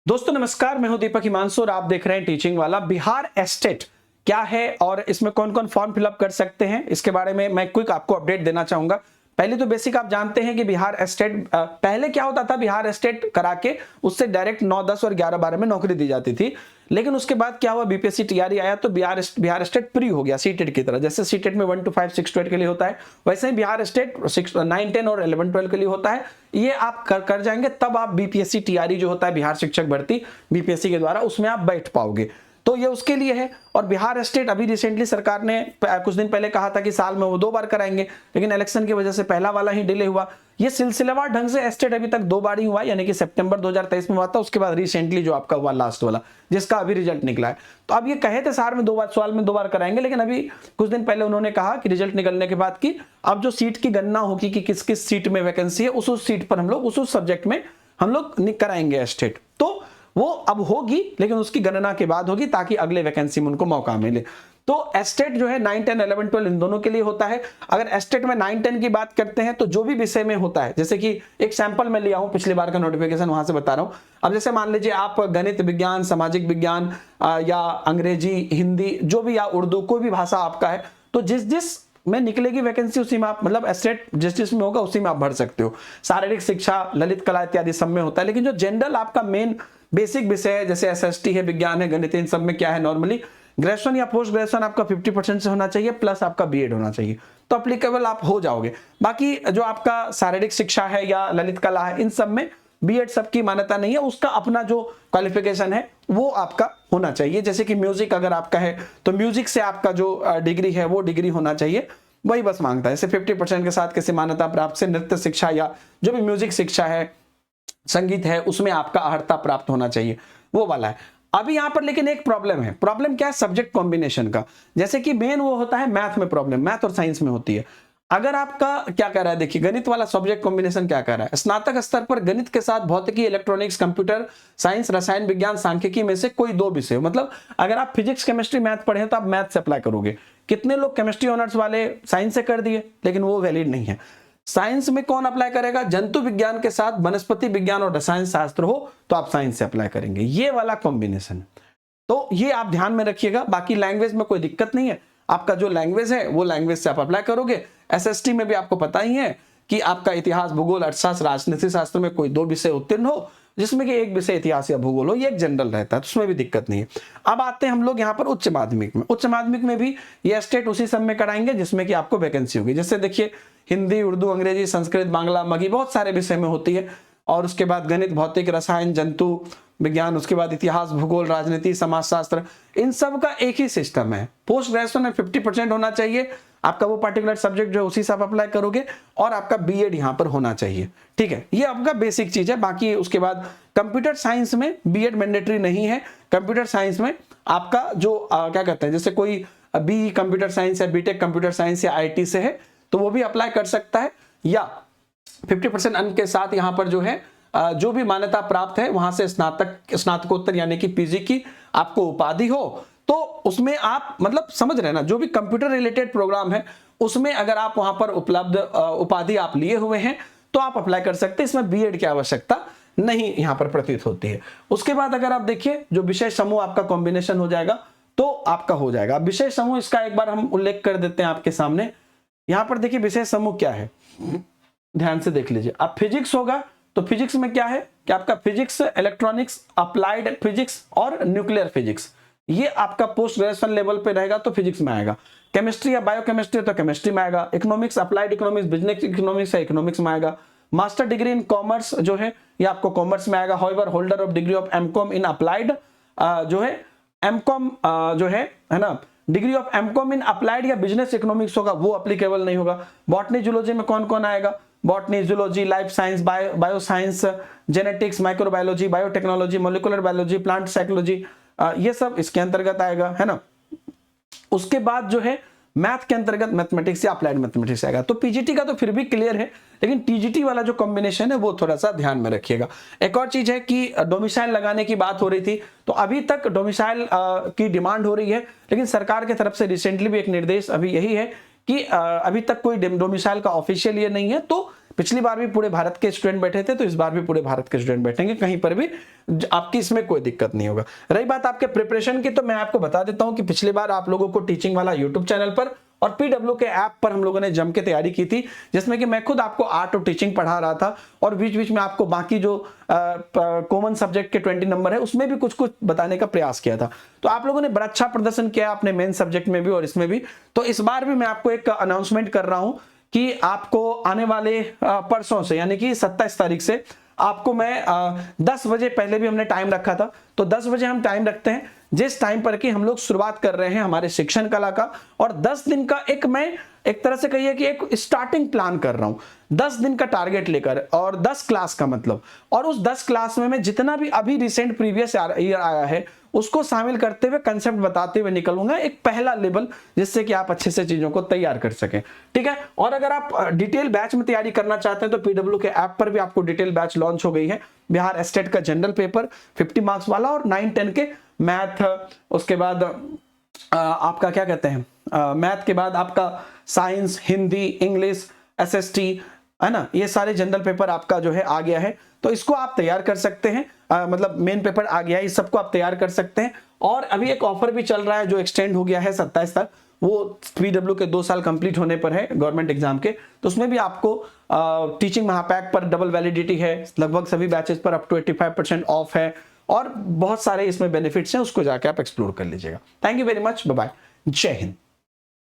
दोस्तों नमस्कार, मैं हूं दीपक हिमांशु और आप देख रहे हैं टीचिंग वाला। बिहार एस्टेट क्या है और इसमें कौन कौन फॉर्म फिलअप कर सकते हैं, इसके बारे में मैं क्विक आपको अपडेट देना चाहूंगा। पहले तो बेसिक आप जानते हैं कि बिहार एस्टेट पहले क्या होता था, बिहार एस्टेट करा के उससे डायरेक्ट 9, 10 और 11, 12 में नौकरी दी जाती थी। लेकिन उसके बाद क्या हुआ, बीपीएससी टीआरई आया तो बिहार एस्टेट प्री हो गया सीटेट की तरह। जैसे सीटेट में 1 to 5, 6 to 8 के लिए होता है, वैसे ही बिहार एस्टेट 6, 9, 10 और 11, 12 के लिए होता है। ये आप कर जाएंगे तब आप बीपीएससी टीआरई जो होता है बिहार शिक्षक भर्ती बीपीएससी के द्वारा, उसमें आप बैठ पाओगे। तो ये उसके लिए है। और बिहार एस्टेट अभी रिसेंटली सरकार ने कुछ दिन पहले कहा था कि साल में वो 2 बार कराएंगे, लेकिन इलेक्शन की वजह से पहला वाला ही डिले हुआ। ये सिलसिलेवार ढंग से एस्टेट अभी तक 2 बार ही हुआ, यानी कि सितंबर 2023 में हुआ था, उसके बाद रिसेंटली जो आपका हुआ लास्ट वाला, जिसका अभी रिजल्ट निकला है। तो अब ये कहे थे साल में 2 बार कराएंगे, लेकिन अभी कुछ दिन पहले उन्होंने कहा कि रिजल्ट निकलने के बाद कि अब जो सीट की गणना होगी कि किस किस सीट में वैकेंसी है, उस सीट पर हम लोग उस सब्जेक्ट में हम लोग कराएंगे एस्टेट। तो वो अब होगी, लेकिन उसकी गणना के बाद होगी ताकि अगले वैकेंसी में उनको मौका मिले। तो एस्टेट जो है 9, 10, 11, 12 इन दोनों के लिए होता है। अगर एस्टेट में 9, 10 की बात करते हैं तो जो भी विषय में होता है, जैसे कि एक सैंपल मैं लिया हूं पिछली बार का नोटिफिकेशन, वहां से बता रहा हूं। अब जैसे मान लीजिए आप गणित विज्ञान, सामाजिक विज्ञान या अंग्रेजी, हिंदी, जो भी, या उर्दू, कोई भी भाषा आपका है, तो जिस में निकलेगी वैकेंसी उसी में आप, मतलब एस्टेट जिस में होगा उसी में आप भर सकते हो। शारीरिक शिक्षा, ललित कला इत्यादि सब में होता है। लेकिन जो जनरल आपका मेन बेसिक विषय है, जैसे एसएसटी है, विज्ञान है, गणित, इन सब में क्या है, नॉर्मली ग्रेजुएशन या पोस्ट ग्रेजुएशन आपका 50% से होना चाहिए, प्लस आपका बीएड होना चाहिए, तो अप्लीकेबल आप हो जाओगे। बाकी जो आपका शारीरिक शिक्षा है या ललित कला है, इन सब में बीएड सबकी मान्यता नहीं है, उसका अपना जो क्वालिफिकेशन है वो आपका होना चाहिए। जैसे कि म्यूजिक अगर आपका है तो म्यूजिक से आपका जो डिग्री है वो डिग्री होना चाहिए, वही बस मांगता है। जैसे 50% के साथ किसी मान्यता प्राप्त से नृत्य शिक्षा या जो भी म्यूजिक शिक्षा है, संगीत है, उसमें आपका अर्हता प्राप्त होना चाहिए, वो वाला है। अभी यहां पर लेकिन एक प्रॉब्लम है। प्रॉब्लम क्या है? सब्जेक्ट कॉम्बिनेशन का। जैसे कि मेन वो होता है मैथ में प्रॉब्लम, मैथ और साइंस में होती है। अगर आपका क्या कह रहा है, देखिए गणित वाला सब्जेक्ट कॉम्बिनेशन क्या कह रहा है, स्नातक स्तर पर गणित के साथ भौतिकी, इलेक्ट्रॉनिक्स, कंप्यूटर साइंस, रसायन विज्ञान, सांख्यिकी में से कोई 2 विषय। मतलब अगर आप फिजिक्स, केमिस्ट्री, मैथ पढ़े तो आप मैथ से अप्लाई करोगे। कितने लोग केमिस्ट्री ऑनर्स वाले साइंस से कर दिए, लेकिन वो वैलिड नहीं है। साइंस में कौन अप्लाई करेगा? जंतु विज्ञान के साथ वनस्पति विज्ञान और रसायन शास्त्र हो तो आप साइंस से अप्लाई करेंगे, ये वाला कॉम्बिनेशन। तो ये आप ध्यान में रखिएगा। बाकी लैंग्वेज में कोई दिक्कत नहीं है, आपका जो लैंग्वेज है वो लैंग्वेज से आप अप्लाई करोगे। एसएसटी में भी आपको पता ही है कि आपका इतिहास, भूगोल, अर्थशास्त्र, राजनीति शास्त्र में कोई 2 विषय उत्तीर्ण हो, जिसमें कि एक विषय इतिहास या भूगोल हो, ये एक जनरल रहता है, तो उसमें भी दिक्कत नहीं है। अब आते हैं हम लोग यहाँ पर उच्च माध्यमिक में। उच्च माध्यमिक में भी ये स्टेट उसी सब में कराएंगे जिसमें कि आपको वैकेंसी होगी। जैसे देखिए हिंदी, उर्दू, अंग्रेजी, संस्कृत, बांग्ला, मगही, बहुत सारे विषय में होती है। और उसके बाद गणित, भौतिक, रसायन, जंतु विज्ञान, उसके बाद इतिहास, भूगोल, राजनीति, समाजशास्त्र, इन सब का एक ही सिस्टम है। पोस्ट ग्रेजुएशन में 50% होना चाहिए आपका वो पर्टिकुलर सब्जेक्ट जो, उसी से आप अप्लाई करोगे, और आपका बीएड यहां पर होना चाहिए। ठीक है, ये आपका बेसिक चीज है। बाकी उसके बाद कंप्यूटर साइंस में बीएड मैंडेटरी नहीं है। कंप्यूटर साइंस में आपका जो क्या कहते हैं, जैसे कोई बी कंप्यूटर साइंस है, बीटेक कंप्यूटर साइंस या आईटी से है, तो वो भी अप्लाई कर सकता है। या 50% अंक के साथ यहाँ पर जो है जो भी मान्यता प्राप्त है वहां से स्नातकोत्तर यानी कि पीजी की आपको उपाधि हो, तो उसमें आप मतलब समझ रहे हैं ना, जो भी कंप्यूटर रिलेटेड प्रोग्राम है उसमें अगर आप वहां पर उपलब्ध उपाधि आप लिए हुए हैं तो आप अप्लाई कर सकते हैं। इसमें बीएड की आवश्यकता नहीं यहां पर प्रतीत होती है। उसके बाद अगर आप देखिए जो विषय समूह आपका कॉम्बिनेशन हो जाएगा तो आपका हो जाएगा। विषय समूह इसका एक बार हम उल्लेख कर देते हैं आपके सामने। यहां पर देखिए विषय समूह क्या है, ध्यान से देख लीजिए। अब फिजिक्स होगा तो फिजिक्स में क्या है कि आपका फिजिक्स, इलेक्ट्रॉनिक्स, अप्लाइड फिजिक्स और न्यूक्लियर फिजिक्स, ये आपका पोस्ट ग्रेजुएशन लेवल पे रहेगा तो फिजिक्स में आएगा। केमिस्ट्री या बायोकेमिस्ट्री तो केमिस्ट्री में आएगा। Economics, applied economics, business economics है, इकोनॉमिक्स में आएगा। मास्टर डिग्री इन कॉमर्स जो है ये आपको कॉमर्स में आएगा। However holder of degree of MCom in applied जो है एमकॉम जो है ना, degree of MCom in applied या बिजनेस इकोनॉमिक्स होगा, वो एप्लीकेबल नहीं होगा। बॉटनी जूलॉजी में कौन कौन आएगा? Botany, zoology, life science, bioscience, genetics, microbiology, biotechnology, molecular biology, plant psychology, ये सब इसके अंतर्गत आएगा, है ना। उसके बाद जो है मैथ के अंतर्गत मैथमेटिक्स या अप्लाइड मैथमेटिक्स आएगा। तो पीजीटी का तो फिर भी क्लियर है, लेकिन टीजीटी वाला जो कॉम्बिनेशन है वो थोड़ा सा ध्यान में रखिएगा। एक और चीज है कि डोमिसाइल लगाने की बात हो रही थी, तो अभी तक डोमिसाइल की डिमांड हो रही है, लेकिन सरकार की तरफ से रिसेंटली भी एक निर्देश अभी यही है कि अभी तक कोई डोमिसाइल का ऑफिशियल ये नहीं है, तो पिछली बार भी पूरे भारत के स्टूडेंट बैठे थे, तो इस बार भी पूरे भारत के स्टूडेंट बैठेंगे, कहीं पर भी आपकी इसमें कोई दिक्कत नहीं होगा। रही बात आपके प्रिपरेशन की, तो मैं आपको बता देता हूं कि पिछली बार आप लोगों को टीचिंग वाला यूट्यूब चैनल पर और पीडब्ल्यू के ऐप पर हम लोगों ने जम के तैयारी की थी, जिसमें कि मैं खुद आपको आर्ट और टीचिंग पढ़ा रहा था और बीच बीच में आपको बाकी जो कॉमन सब्जेक्ट के 20 नंबर है उसमें भी कुछ कुछ बताने का प्रयास किया था। तो आप लोगों ने बड़ा अच्छा प्रदर्शन किया अपने मेन सब्जेक्ट में भी और इसमें भी। तो इस बार भी मैं आपको एक अनाउंसमेंट कर रहा हूं कि आपको आने वाले परसों से, यानी कि 27 तारीख से आपको मैं 10 बजे, पहले भी हमने टाइम रखा था, तो 10 बजे हम टाइम रखते हैं, जिस टाइम पर कि हम लोग शुरुआत कर रहे हैं हमारे शिक्षण कला का। और 10 दिन का मैं एक तरह से कहिए कि एक स्टार्टिंग प्लान कर रहा हूं, 10 दिन का टारगेट लेकर और 10 क्लास का मतलब, और उस 10 क्लास में मैं जितना भी अभी रिसेंट प्रीवियस ईयर आया है उसको शामिल करते हुए, कंसेप्ट बताते हुए निकलूंगा, एक पहला लेवल, जिससे कि आप अच्छे से चीजों को तैयार कर सकें। ठीक है। और अगर आप डिटेल बैच में तैयारी करना चाहते हैं तो पीडब्ल्यू के ऐप पर भी आपको डिटेल बैच लॉन्च हो गई है। बिहार एस्टेट का जनरल पेपर 50 मार्क्स वाला और 9-10 के मैथ, उसके बाद आपका क्या कहते हैं, मैथ के बाद आपका साइंस, हिंदी, इंग्लिश, एसएसटी, है ना, ये सारे जनरल पेपर आपका जो है आ गया है, तो इसको आप तैयार कर सकते हैं। मतलब मेन पेपर आ गया है, इस सबको आप तैयार कर सकते हैं। और अभी एक ऑफर भी चल रहा है जो एक्सटेंड हो गया है 27 तक, वो पीडब्ल्यू के 2 साल कंप्लीट होने पर है गवर्नमेंट एग्जाम के, तो उसमें भी आपको टीचिंग महापैक पर डबल वैलिडिटी है, लगभग सभी बैचेस पर अप टू 85% ऑफ है, और बहुत सारे इसमें बेनिफिट्स हैं, उसको जाके आप एक्सप्लोर कर लीजिएगा। Thank you very much, bye bye, जय हिंद।